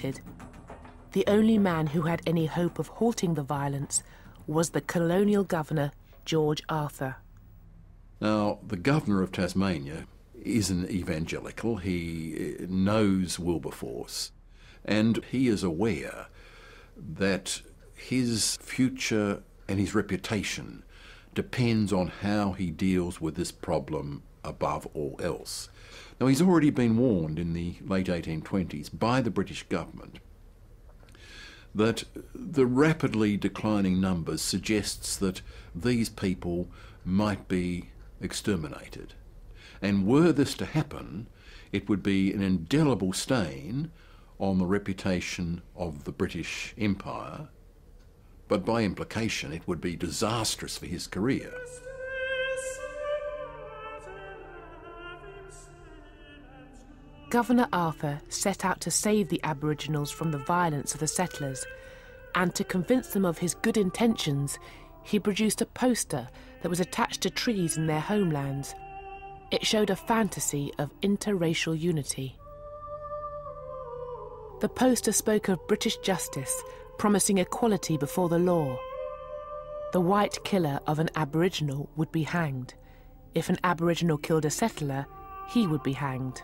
defeated. The only man who had any hope of halting the violence was the colonial governor, George Arthur. Now, the governor of Tasmania is an evangelical. He knows Wilberforce, and he is aware that his future and his reputation depends on how he deals with this problem above all else. Now, he's already been warned in the late 1820s by the British government that the rapidly declining numbers suggests that these people might be exterminated. And were this to happen, it would be an indelible stain on the reputation of the British Empire, but by implication it would be disastrous for his career. Governor Arthur set out to save the Aboriginals from the violence of the settlers, and to convince them of his good intentions, he produced a poster that was attached to trees in their homelands. It showed a fantasy of interracial unity. The poster spoke of British justice, promising equality before the law. The white killer of an Aboriginal would be hanged. If an Aboriginal killed a settler, he would be hanged.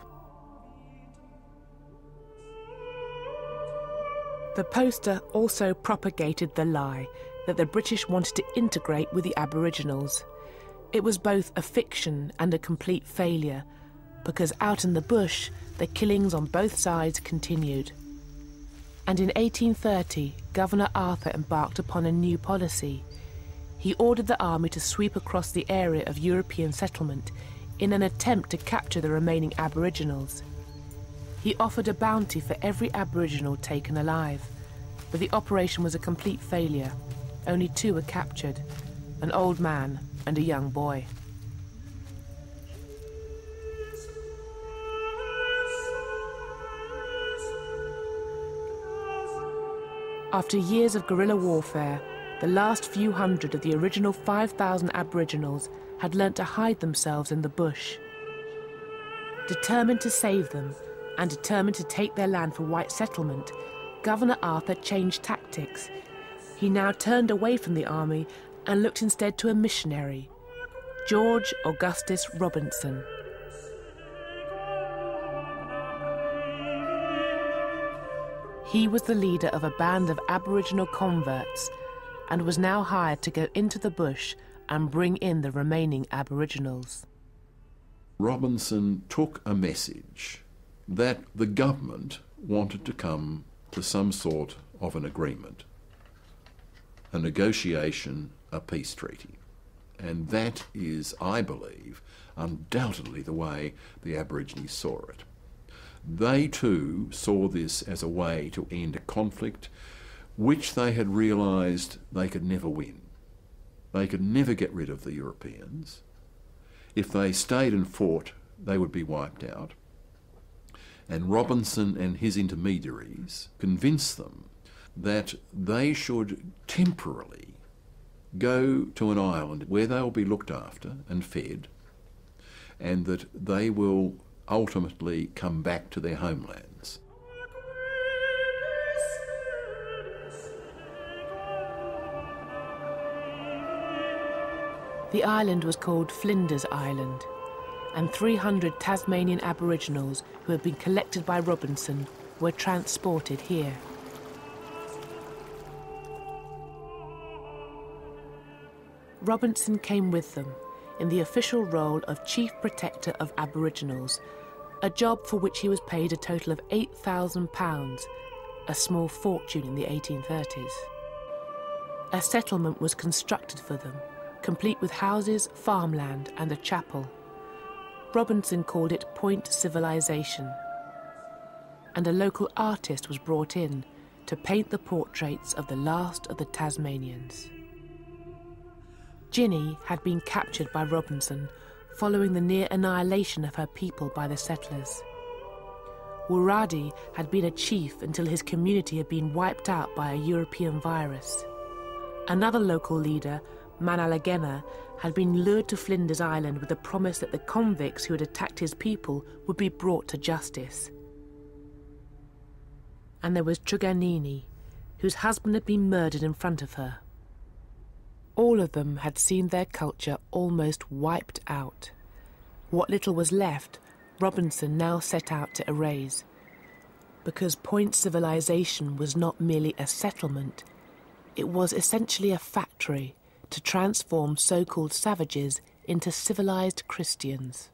The poster also propagated the lie that the British wanted to integrate with the Aboriginals. It was both a fiction and a complete failure, because out in the bush, the killings on both sides continued. And in 1830, Governor Arthur embarked upon a new policy. He ordered the army to sweep across the area of European settlement in an attempt to capture the remaining Aboriginals. He offered a bounty for every Aboriginal taken alive, but the operation was a complete failure. Only 2 were captured, an old man and a young boy. After years of guerrilla warfare, the last few hundred of the original 5,000 Aboriginals had learnt to hide themselves in the bush. Determined to save them, and determined to take their land for white settlement, Governor Arthur changed tactics. He now turned away from the army and looked instead to a missionary, George Augustus Robinson. He was the leader of a band of Aboriginal converts and was now hired to go into the bush and bring in the remaining Aboriginals. Robinson took a message that the government wanted to come to some sort of an agreement, a negotiation, a peace treaty. And that is, I believe, undoubtedly the way the Aborigines saw it. They too saw this as a way to end a conflict which they had realised they could never win. They could never get rid of the Europeans. If they stayed and fought, they would be wiped out. And Robinson and his intermediaries convinced them that they should temporarily go to an island where they will be looked after and fed, and that they will ultimately come back to their homelands. The island was called Flinders Island, and 300 Tasmanian Aboriginals who had been collected by Robinson were transported here. Robinson came with them in the official role of Chief Protector of Aboriginals, a job for which he was paid a total of £8,000, a small fortune in the 1830s. A settlement was constructed for them, complete with houses, farmland and a chapel. Robinson called it Point Civilization, and a local artist was brought in to paint the portraits of the last of the Tasmanians. Ginny had been captured by Robinson following the near annihilation of her people by the settlers. Wuradi had been a chief until his community had been wiped out by a European virus. Another local leader, Manalagena, had been lured to Flinders Island with the promise that the convicts who had attacked his people would be brought to justice. And there was Truganini, whose husband had been murdered in front of her. All of them had seen their culture almost wiped out. What little was left, Robinson now set out to erase. Because Point civilization was not merely a settlement, it was essentially a factory to transform so-called savages into civilized Christians.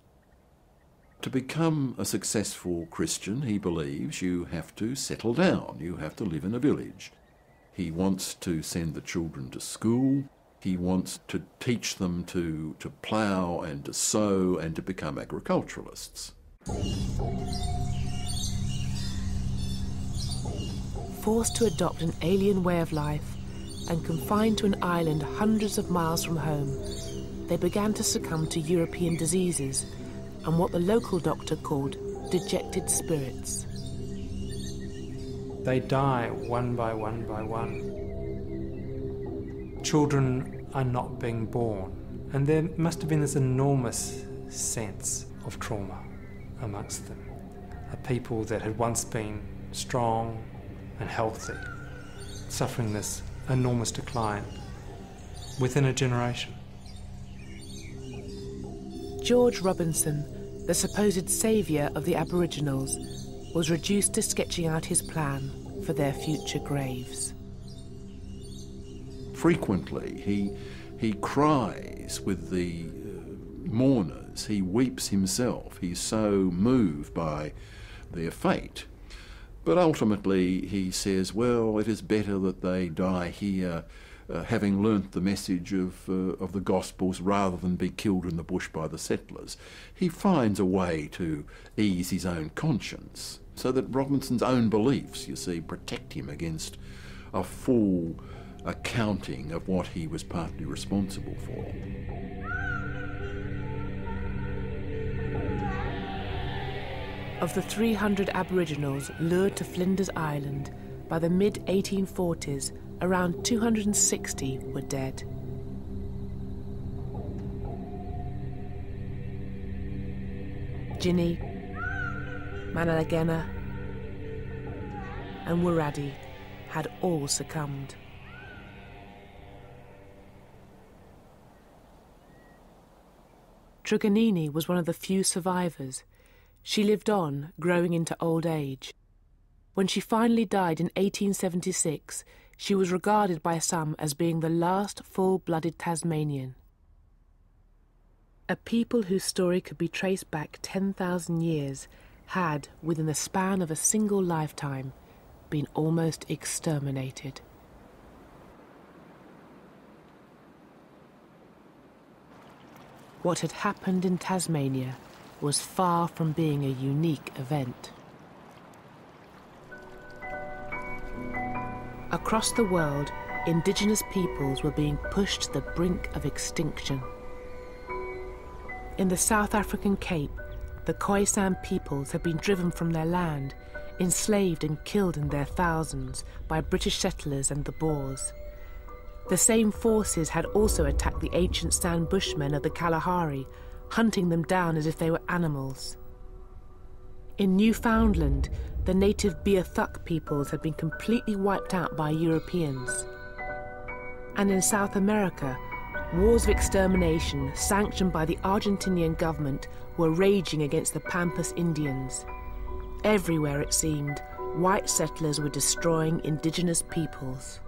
To become a successful Christian, he believes, you have to settle down, you have to live in a village. He wants to send the children to school, he wants to teach them to plough and to sow and to become agriculturalists. Forced to adopt an alien way of life and confined to an island hundreds of miles from home, they began to succumb to European diseases and what the local doctor called dejected spirits. They die one by one by one. Children are not being born, and there must have been this enormous sense of trauma amongst them. A people that had once been strong and healthy, suffering this enormous decline within a generation. George Robinson, the supposed saviour of the Aboriginals, was reduced to sketching out his plan for their future graves. Frequently, he cries with the mourners, he weeps himself, he's so moved by their fate. But ultimately he says, well, it is better that they die here, having learnt the message of the Gospels rather than be killed in the bush by the settlers. He finds a way to ease his own conscience, so that Robinson's own beliefs, you see, protect him against a full accounting of what he was partly responsible for. Of the 300 Aboriginals lured to Flinders Island, by the mid-1840s, around 260 were dead. Ginny, Manalagena and Wiradi had all succumbed. Truganini was one of the few survivors. She lived on, growing into old age. When she finally died in 1876, she was regarded by some as being the last full-blooded Tasmanian. A people whose story could be traced back 10,000 years had, within the span of a single lifetime, been almost exterminated. What had happened in Tasmania was far from being a unique event. Across the world, indigenous peoples were being pushed to the brink of extinction. In the South African Cape, the Khoisan peoples had been driven from their land, enslaved and killed in their thousands by British settlers and the Boers. The same forces had also attacked the ancient San Bushmen of the Kalahari, hunting them down as if they were animals. In Newfoundland, the native Beothuk peoples had been completely wiped out by Europeans. And in South America, wars of extermination sanctioned by the Argentinian government were raging against the Pampas Indians. Everywhere, it seemed, white settlers were destroying indigenous peoples.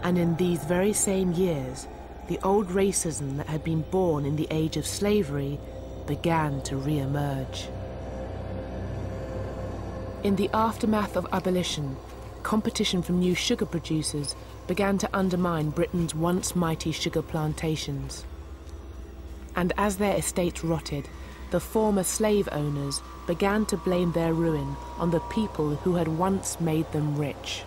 And in these very same years, the old racism that had been born in the age of slavery began to re-emerge. In the aftermath of abolition, competition from new sugar producers began to undermine Britain's once mighty sugar plantations. And as their estates rotted, the former slave owners began to blame their ruin on the people who had once made them rich.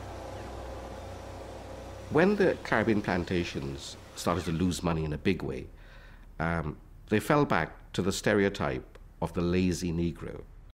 When the Caribbean plantations started to lose money in a big way, they fell back to the stereotype of the lazy Negro.